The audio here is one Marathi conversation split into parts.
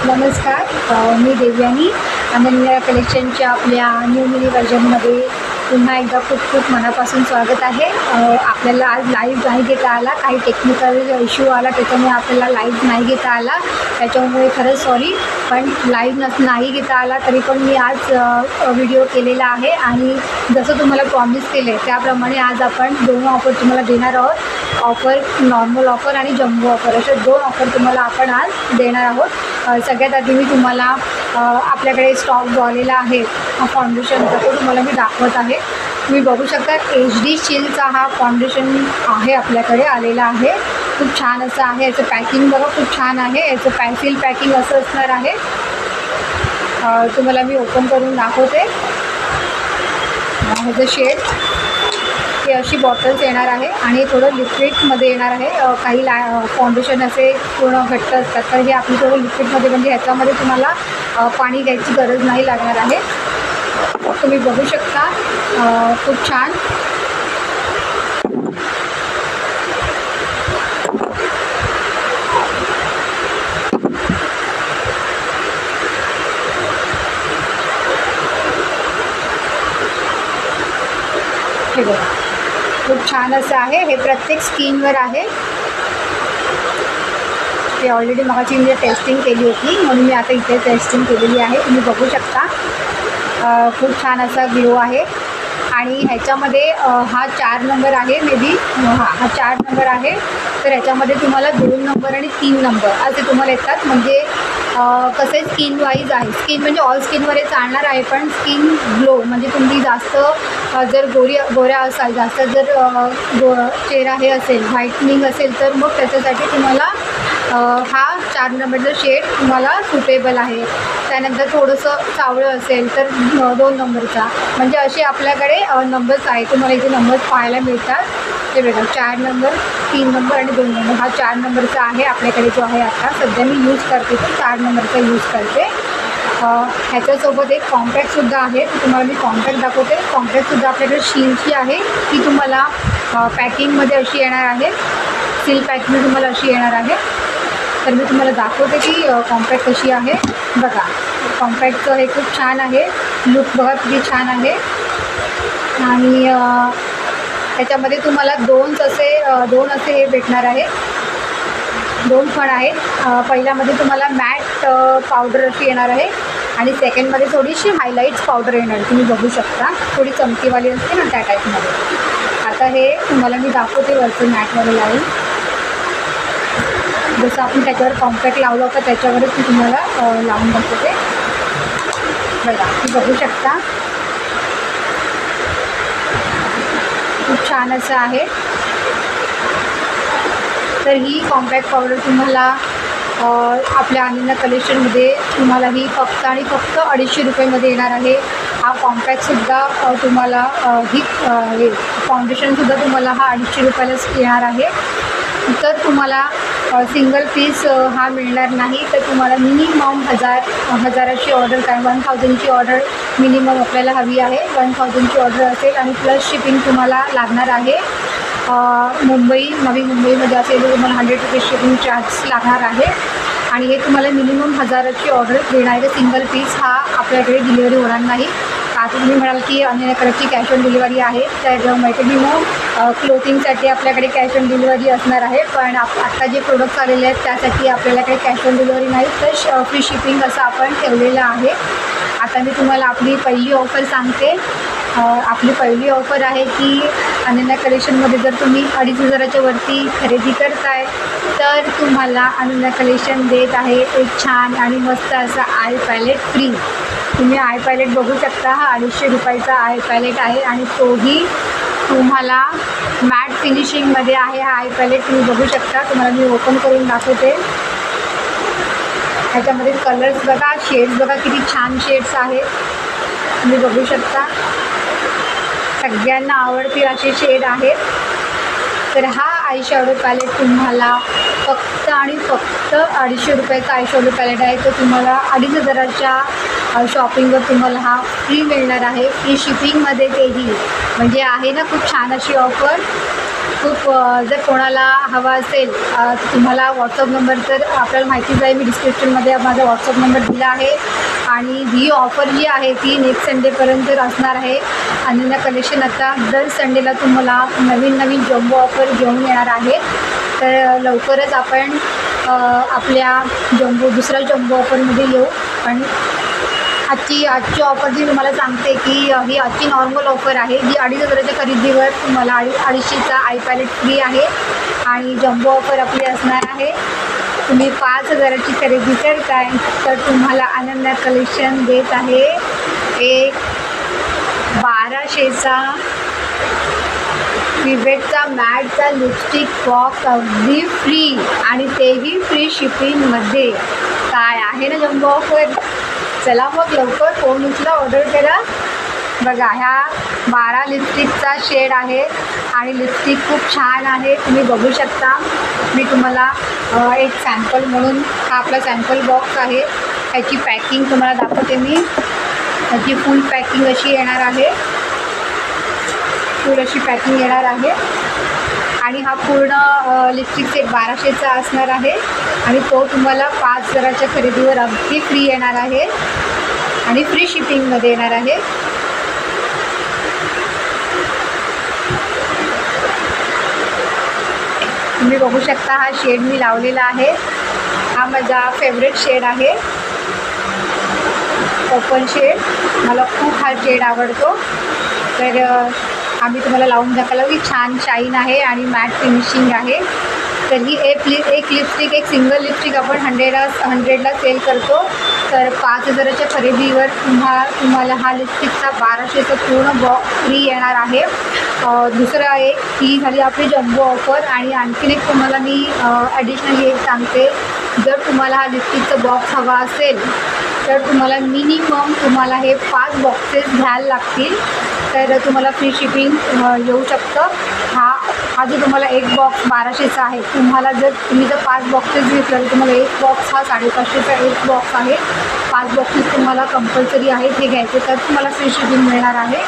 नमस्कार, मी देवयानी. अनन्या कलेक्शनच्या आपल्या न्यू मिनी व्हर्जनमध्ये पुन्हा एकदा खूप खूप मनापासून स्वागत आहे. आपल्याला आज लाईव्ह नाही घेता आला, काही टेक्निकल इश्यू आला, त्याच्यामुळे आपल्याला लाईव्ह नाही घेता आला. त्याच्यामुळे खरंच सॉरी. पण लाईव्ह नाही घेता आला तरी पण मी आज व्हिडिओ केलेला आहे आणि जसं तुम्हाला प्रॉमिस केलं आहे त्याप्रमाणे आज आपण 2 ऑफर तुम्हाला देणार आहोत. ऑफर नॉर्मल ऑफर आणि जम्बो ऑफर अशा 2 ऑफर तुम्हाला आपण आज देणार आहोत. सगळ्यात आधी मी तुम्हाला आपल्याकडे स्टॉक जो आलेला आहे फाउंडेशनचा तो तुम्हाला मी दाखवत आहे. तुम्ही बघू शकता HD चिलचा हा फाउंडेशन आहे आपल्याकडे आलेला आहे. खूप छान असं आहे. याचं पॅकिंग बघा खूप छान आहे. याचं पॅन्सिल पॅकिंग असं असणार आहे. तुम्हाला मी ओपन करून दाखवते. ह्याचं शेड हे अशी बॉटल्स येणार आहे आणि थोडं लिक्विडमध्ये येणार आहे. काही फाउंडेशन असे पूर्ण घट्ट असतात तर हे आपली थोडं लिक्विडमध्ये म्हणजे ह्याच्यामध्ये तुम्हाला पाणी घ्यायची गरज नाही लागणार आहे. तुम्ही बघू शकता खूप छान. हे बघा खूप छान असं आहे. हे प्रत्येक स्किनवर आहे. ते ऑलरेडी मगाची मी टेस्टिंग केली होती म्हणून मी आता इथे टेस्टिंग केलेली आहे. तुम्ही बघू शकता खूप छान असा ग्लो आहे आणि ह्याच्यामध्ये हा 4 नंबर आहे. मे बी हा 4 नंबर आहे. तर ह्याच्यामध्ये तुम्हाला 2 नंबर आणि 3 नंबर असे तुम्हाला येतात. म्हणजे कसे स्किन वाईज आहे. स्किन म्हणजे ऑल स्किनवर हे चालणार आहे पण स्किन ग्लो म्हणजे तुम्ही जास्त जर गोऱ्या असाल जास्त जर चेहरा हे असेल व्हाईटनिंग असेल तर मग त्याच्यासाठी तुम्हाला हा 4 नंबरचा शेड तुम्हाला सुटेबल आहे. त्यानंतर थोडंसं सावळं असेल तर 2 नंबरचा म्हणजे असे आपल्याकडे नंबर्स आहेत. तुम्हाला इथे नंबर्स पाहायला मिळतात. ते बघा 4 नंबर 3 नंबर आणि 2 नंबर हा 4 नंबरचा आहे आपल्याकडे जो आहे आता सध्या मी यूज करते तो 4 नंबरचा यूज करते. ह्याच्यासोबत एक कॉम्पॅक्टसुद्धा आहे. ती तुम्हाला मी कॉम्पॅक्ट दाखवते. कॉम्पॅक्टसुद्धा आपल्याकडे स्टीलची आहे. ती तुम्हाला पॅकिंगमध्ये अशी येणार आहे. सील पॅकिंग तुम्हाला अशी येणार आहे. तर मी तुम्हाला दाखवते की कॉम्पॅक्ट कशी आहे. बघा कॉम्पॅक्टचं हे खूप छान आहे. लुक बघा किती छान आहे. आणि त्याच्यामध्ये तुम्हाला 2 असे हे भेटणार आहे. 2 फण आहेत. पहिल्यामध्ये तुम्हाला मॅट पावडर अशी येणार आहे आणि सेकंडमध्ये थोडीशी हायलाईट्स पावडर येणार. तुम्ही बघू शकता थोडी चमकीवाली असते ना त्या टाईपमध्ये. आता हे तुम्हाला मी दाखवते वरचं मॅटमध्ये लावून. जसं आपण त्याच्यावर कॉम्पॅक्ट लावलं होतं त्याच्यावरच मी तुम्हाला लावून दाखवते. बघा तुम्ही बघू शकता खूप छान असं आहे. तर ही कॉम्पॅक्ट पावडर तुम्हाला आपल्या अनन्या कलेक्शनमध्ये तुम्हाला ही फक्त आणि फक्त 250 रुपयेमध्ये येणार आहे. हा कॉम्पॅक्टसुद्धा तुम्हाला ही हे फाउंडेशनसुद्धा तुम्हाला हा 250 रुपयालाच येणार आहे. तर तुम्हाला सिंगल पीस हा मिळणार नाही. तर तुम्हाला मिनिमम 1000ची ऑर्डर काय 1000ची ऑर्डर मिनिमम आपल्याला हवी आहे. 1000ची ऑर्डर असेल आणि प्लस शिपिंग तुम्हाला लागणार आहे. नवी मुंबईमध्ये असेल तर तुम्हाला 100 रुपये शिपिंग चार्ज लागणार आहे. आणि हे तुम्हाला मिनिमम 1000ची ऑर्डर देणार आहे. सिंगल पीस हा आपल्याकडे डिलिव्हरी होणार नाही. आता तुम्ही म्हणाल की अनन्या कलेक्शनची कॅश ऑन डिलिव्हरी आहे तर माहिती मग क्लोथिंगसाठी आपल्याकडे कॅश ऑन डिलिव्हरी असणार आहे. पण आत्ता जे प्रोडक्ट्स आलेले आहेत त्यासाठी आपल्याला काही कॅश ऑन डिलिव्हरी नाही तर फ्री शिपिंग असं आपण ठेवलेलं आहे. आता मी तुम्हाला आपली पहिली ऑफर सांगते. आपली पहिली ऑफर आहे की अनन्या कलेक्शनमध्ये जर तुम्ही 2500च्या वरती खरेदी करताय तर तुम्हाला अनन्या कलेक्शन देत आहे एक छान आणि मस्त असा आय पॅलेट फ्री. तुम्ही आय पॅलेट बघू शकता. हा 250 रुपयाचा आय पॅलेट आहे आणि तोही तुम्हाला मॅट फिनिशिंगमध्ये आहे. हा आय पॅलेट तुम्ही बघू शकता. तुम्हाला मी ओपन करून दाखवते. ह्याच्यामध्ये कलर्स बघा शेड्स बघा किती छान शेड्स आहेत. तुम्ही बघू शकता सगळ्यांना आवडतील असे शेड आहेत. तर हा आय शॅडो पॅलेट तुम्हाला फक्त आणि फक्त 250 रुपयाचा आय शॅडो पॅलेट आहे. तो तुम्हाला 2500च्या शॉपिंगवर तुम्हाला हा फ्री मिळणार आहे. फ्री शिपिंगमध्ये तेही म्हणजे आहे ना खूप छान अशी ऑफर. खूप जर कोणाला हवा असेल तुम्हाला व्हॉट्सअप नंबर तर आपल्याला माहितीच आहे, मी डिस्क्रिप्शनमध्ये माझा व्हॉट्सअप नंबर दिला आहे. आणि ही ऑफर जी आहे ती नेक्स्ट संडेपर्यंत असणार आहे. अनन्या कलेक्शन आता दर संडेला तुम्हाला नवीन नवीन जम्बो ऑफर घेऊन येणार आहे. तर लवकरच आपण आपल्या दुसऱ्या जम्बो ऑफरमध्ये येऊ. पण आजची ऑफर जी तुम्हाला सांगते की ही आजची नॉर्मल ऑफर आहे, जी 2,500च्या खरेदीवर तुम्हाला 250चा आयपॅलेट फ्री आहे. आणि जम्बो ऑफर आपली असणार आहे. तुम्ही 5,000ची खरेदी करताय तर तुम्हाला अनन्या कलेक्शन देत आहे एक 1,200चा विवेटचा मॅटचा लिपस्टिक बॉक्स अगदी फ्री, आणि तेही फ्री शिपिंगमध्ये. काय आहे ना जम्बो ऑफर. चला मग लवकर फोन उचला, ऑर्डर करा. बघा ह्या 12 लिपस्टिकचा शेड आहे आणि लिपस्टिक खूप छान आहे, तुम्ही बघू शकता. मी तुम्हाला एक सॅम्पल म्हणून हा आपला सॅम्पल बॉक्स आहे. ह्याची पॅकिंग तुम्हाला दाखवते मी. ह्याची फुल पॅकिंग अशी येणार आहे, फुल अशी पॅकिंग येणार आहे. आणि हा पूर्ण लिपस्टिक सेट 1,200चा असणार आहे आणि तो तुम्हाला 5,000च्या खरेदीवर अगदी फ्री येणार आहे आणि फ्री शिपिंगमध्ये येणार आहे. तुम्ही बघू शकता हा शेड मी लावलेला आहे. हा माझा फेवरेट शेड आहे, ओपन शेड. मला खूप हा शेड आवडतो. तर आम्ही तुम्हाला लावून दाखवलं की छान शाईन आहे आणि मॅट फिनिशिंग आहे. तर ही एक लिपस्टिक, एक सिंगल लिपस्टिक आपण 100ला सेल करतो. तर 5,000च्या खरेदीवर तुम्हाला हा लिपस्टिकचा 1,200चा पूर्ण बॉक्स फ्री येणार आहे. दुसरं एक ही झाली आपली जम्बो ऑफर. आणि आणखीन एक तुम्हाला मी ॲडिशनली एक सांगते, जर तुम्हाला हा लिपस्टिकचा बॉक्स हवा असेल तर तुम्हाला मिनिमम तुम्हाला हे 5 बॉक्सेस घ्यायला लागतील, तर तुम्हाला फ्री शिपिंग येऊ शकतं. हा जो तुम्हाला एक बॉक्स 1,200चा आहे, तुम्ही जर 5 बॉक्सेस घेतलं तर तुम्हाला एक बॉक्स हा 550चा एक बॉक्स आहे. 5 बॉक्सेस तुम्हाला कंपल्सरी आहेत हे घ्यायचे, तर तुम्हाला फ्री शिपिंग मिळणार आहे.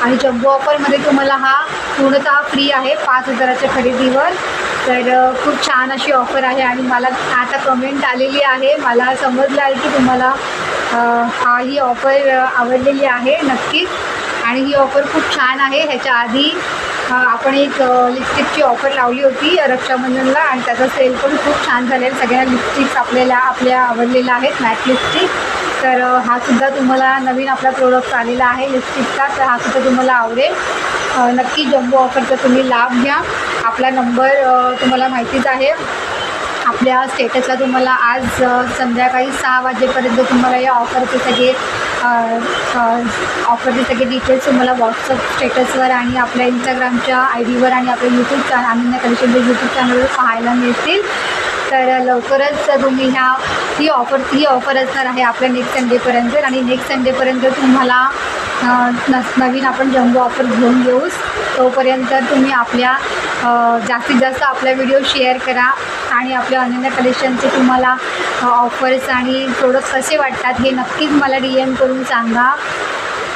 आणि जम्बो ऑफरमध्ये तुम्हाला हा पूर्णतः फ्री आहे 5,000च्या खरेदीवर. तर खूप छान अशी ऑफर आहे. आणि मला आता कमेंट आलेली आहे, मला समजलं आहे की तुम्हाला ही ऑफर आवडलेली आहे नक्कीच. आणि ही ऑफर खूप छान आहे. ह्याच्या आधी आपण एक लिपस्टिकची ऑफर लावली होती रक्षाबंधनला आणि त्याचा सेल पण खूप छान झालेला. सगळ्या लिपस्टिक्स आपल्या आवडलेल्या आहेत, मॅट लिपस्टिक. तर हा सुद्धा तुम्हाला नवीन आपला प्रोडक्ट आलेला आहे लिपस्टिकचा, तर हा सुद्धा तुम्हाला आवडेल. नक्की जम्बो ऑफरचा तुम्ही लाभ घ्या. आपला नंबर तुम्हाला माहितीच आहे. आपल्या स्टेटसला तुम्हाला आज संध्याकाळी 6 वाजेपर्यंत तुम्हाला या ऑफरचे सगळे डिटेल्स तुम्हाला व्हॉट्सअप स्टेटसवर आणि आपल्या इंस्टाग्रामच्या IDवर आणि आपल्या यूट्यूब चॅनल अनन्या कलेक्शनच्या यूट्यूब चॅनलवर पाहायला मिळतील. तर लवकरच तुम्ही ही ऑफर असणार आहे आपल्या नेक्स्ट संडेपर्यंत. आणि नेक्स्ट संडेपर्यंत तुम्हाला नवीन आपण जम्बो ऑफर घेऊन येऊच. तोपर्यंत तुम्ही जास्तीत जास्त आपला व्हिडिओ शेअर करा आणि आपल्या अनन्या कलेक्शनचे तुम्हाला ऑफर्स आणि प्रोडक्ट्स कसे वाटतात हे नक्कीच मला DM करून सांगा.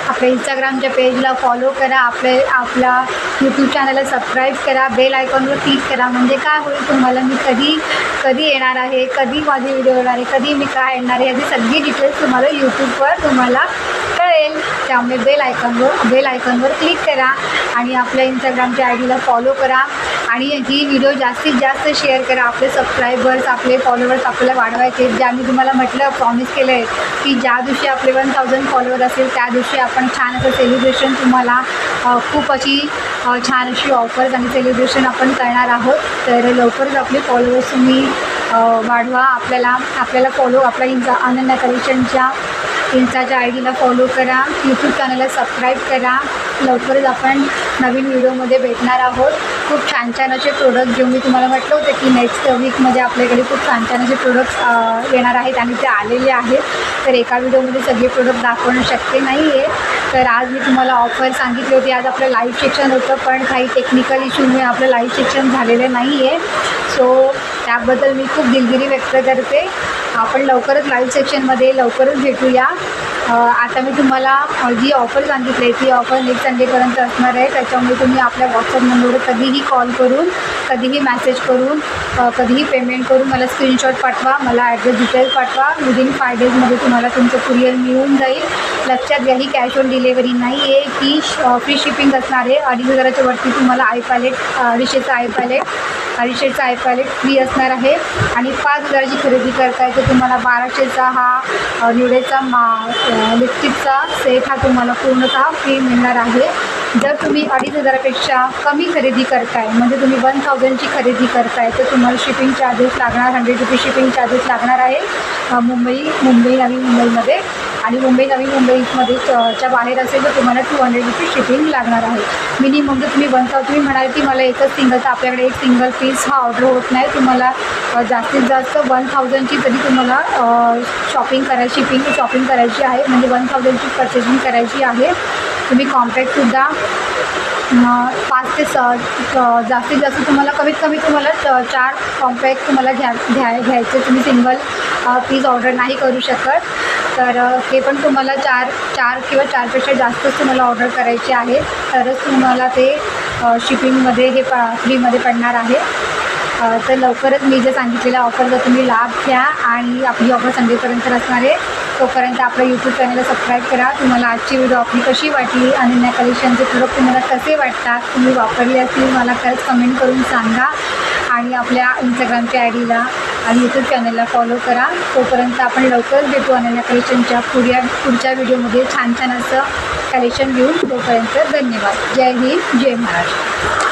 आपल्या इंस्टाग्रामच्या पेजला फॉलो करा, आपल्या यूट्यूब चॅनलला सबस्क्राईब करा, बेल आयकॉनवर क्लिक करा. म्हणजे काय होईल, तुम्हाला मी कधी येणार आहे, कधी माझे व्हिडिओ येणार आहे, कधी मी काय येणार आहे, याची सगळी डिटेल्स तुम्हाला यूट्यूबवर तुम्हाला कळेल. त्यामुळे बेल आयकॉनवर क्लिक करा आणि आपल्या इंस्टाग्रामच्या IDला फॉलो करा. आणि ही व्हिडिओ जास्तीत जास्त शेअर करा. आपले सबस्क्रायबर्स, आपले फॉलोवर्स आपल्याला वाढवायचे. ज्या मी तुम्हाला म्हटलं, प्रॉमिस केलं आहे की ज्या दिवशी आपले 1,000 फॉलोवर असेल त्या दिवशी आपण छान असं सेलिब्रेशन तुम्हाला खूप अशी छान अशी ऑफर्स आणि सेलिब्रेशन आपण करणार आहोत. तर लवकरच आपले फॉलोवर्स तुम्ही वाढवा. आपल्याला फॉलो आपल्या अनन्या कलेक्शनच्या इंस्टाच्या IDला फॉलो करा, यूट्यूब चॅनलला सबस्क्राईब करा. लवकरच आपण नवीन व्हिडिओमध्ये भेटणार आहोत. खूप छान छान असे प्रोडक्ट घेऊन मी तुम्हाला म्हटलं होतं की नेक्स्ट वीकमध्ये आपल्याकडे खूप छान छान असे प्रोडक्ट्स येणार आहेत आणि ते आलेले आहेत. तर एका व्हिडिओमध्ये सगळे प्रोडक्ट दाखवणं शक्य नाही आहे. तर आज मी तुम्हाला ऑफर सांगितली होती. आज आपलं लाईव्ह सेक्शन होतं, पण काही टेक्निकल इश्यूमुळे आपलं लाईव्ह सेक्शन झालेलं नाही आहे. सो त्याबद्दल मी खूप दिलगिरी व्यक्त करते. आपण लवकरच लाईव्ह सेक्शनमध्ये लवकरच भेटूया. आता मी तुम्हाला जी ऑफर सांगितली ती ऑफर नेक्स्ट संडेपर्यंत असणार आहे. त्याच्यामुळे तुम्ही आपल्या व्हॉट्सअप नंबरवर कधीही कॉल करून, कधीही मॅसेज करून, कधीही पेमेंट करून मला स्क्रीनशॉट पाठवा, मला ॲड्रेस डिटेल्स पाठवा. विदिन 5 डेजमध्ये तुम्हाला तुमचं कुरिअर मिळून जाईल. लक्षात घ्या, ही कॅश ऑन डिलेवरी नाही आहे, की फ्री शिपिंग असणार आहे. 2,500च्या वरती तुम्हाला iPalette 250चा iPalette फ्री असणार आहे. आणि 5,000ची खरेदी करताय तर तुम्हाला 1200चा हा न्यूडेचा लिपस्टिकचा सेट हा तुम्हाला पूर्णतः फ्री मिळणार आहे. जर तुम्ही 2,500पेक्षा कमी खरेदी करताय, म्हणजे तुम्ही 1,000ची खरेदी करताय, तर तुम्हाला शिपिंग चार्जेस लागणार, 100 रुपीज शिपिंग चार्जेस लागणार आहे मुंबई नवी मुंबईमध्ये. आणि मुंबई नवी मुंबईमध्ये च्या बाहेर असेल तर तुम्हाला 200 रुपीज शिपिंग लागणार आहे. मिनिमम जर तुम्ही 1,000, तुम्ही म्हणाल की मला एकच सिंगल, तर आपल्याकडे एक सिंगल पीस हा ऑर्डर होत नाही. तुम्हाला जास्तीत जास्त 1,000ची तरी तुम्हाला शॉपिंग करायची आहे, म्हणजे 1,000ची पर्चेसिंग करायची आहे. तुम्ही कॉम्पॅक्टसुद्धा 5 ते जास्तीत जास्त तुम्हाला कमीत कमी तुम्हाला 4 कॉम्पॅक्ट तुम्हाला घ्यायचे. तुम्ही सिंगल पीस ऑर्डर नाही करू शकत. तर हे पण तुम्हाला 4 किंवा 4पेक्षा जास्तच तुम्हाला ऑर्डर करायचे आहे, तरच तुम्हाला ते शिपिंगमध्ये हे फ्रीमध्ये पडणार आहे. तर लवकरच मी जे सांगितलेल्या ऑफरचा तुम्ही लाभ घ्या. आणि आपली ऑफर संडेपर्यंत असणार आहे. तोपर्यंत आपलं यूट्यूब चॅनलला सबस्क्राईब करा. तुम्हाला आजची व्हिडिओ आपली कशी वाटली, अनन्या कलेक्शनचे प्रोडक्ट तुम्हाला कसे वाटतात, तुम्ही वापरले असतील मला खरंच कमेंट करून सांगा. आणि आपल्या इंस्टाग्रामच्या आयडीला आणि यूट्यूब चॅनलला फॉलो करा. तोपर्यंत आपण लवकरच भेटू अनन्या कलेक्शनच्या पुढच्या व्हिडिओमध्ये छान असं कलेक्शन घेऊन. तोपर्यंत धन्यवाद. जय हिंद, जय महाराष्ट्र.